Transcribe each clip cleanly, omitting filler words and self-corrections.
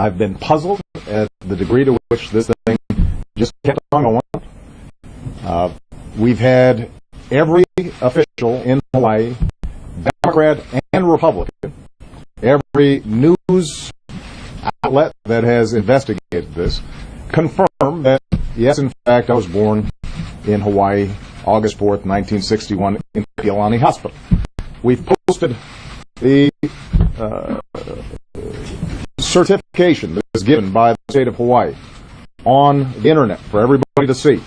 I've been puzzled at the degree to which this thing just kept on going. We've had every official in Hawaii, Democrat and Republican, every news outlet that has investigated this, confirm that, yes, in fact, I was born in Hawaii, August 4th, 1961, in Kealani Hospital. We've posted the certification that is given by the state of Hawaii on the internet for everybody to see.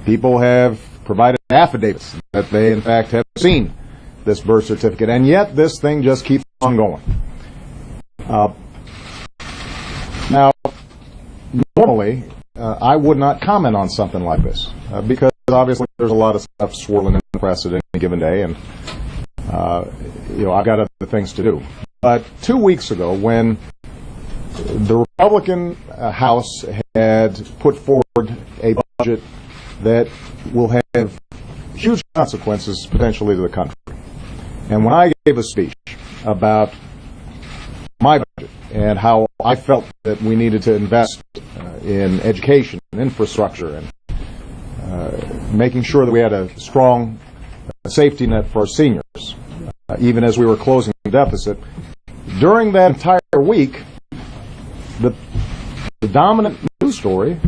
People have provided affidavits that they, in fact, have seen this birth certificate, and yet this thing just keeps on going. Now, normally, I would not comment on something like this, because obviously there's a lot of stuff swirling in the press at any given day, and I've got other things to do. But 2 weeks ago, when the Republican House had put forward a budget that will have huge consequences potentially to the country, and when I gave a speech about my budget and how I felt that we needed to invest in education and infrastructure and making sure that we had a strong safety net for our seniors, even as we were closing the deficit, during that entire week, the dominant news story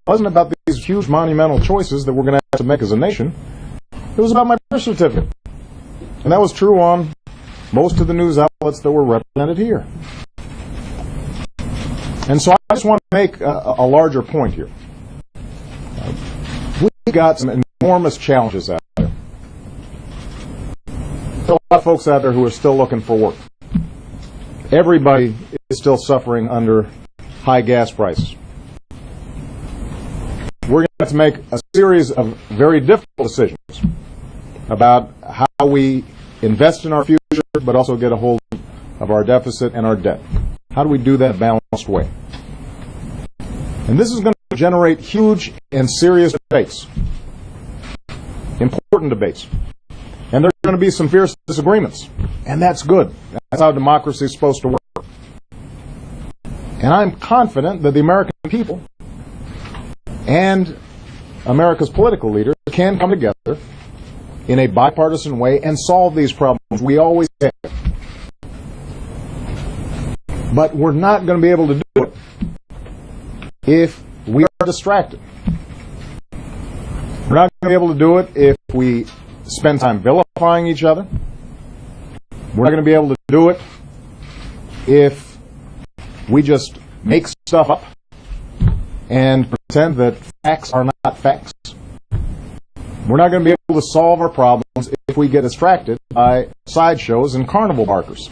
wasn't about these huge monumental choices that we're going to have to make as a nation. It was about my birth certificate. And that was true on most of the news outlets that were represented here. And so I just want to make a larger point here. We've got some enormous challenges out there. There's a lot of folks out there who are still looking for work. Everybody is still suffering under high gas prices. We're going to have to make a series of very difficult decisions about how we invest in our future, but also get a hold of our deficit and our debt. How do we do that in a balanced way? And this is going to generate huge and serious debates, important debates. And there are going to be some fierce disagreements, and that's good. That's how democracy is supposed to work. And I'm confident that the American people and America's political leaders can come together in a bipartisan way and solve these problems. We always have. But we're not going to be able to do it if we are distracted. We're not going to be able to do it if we spend time vilifying each other. We're not going to be able to do it if we just make stuff up and pretend that facts are not facts. We're not going to be able to solve our problems if we get distracted by sideshows and carnival barkers.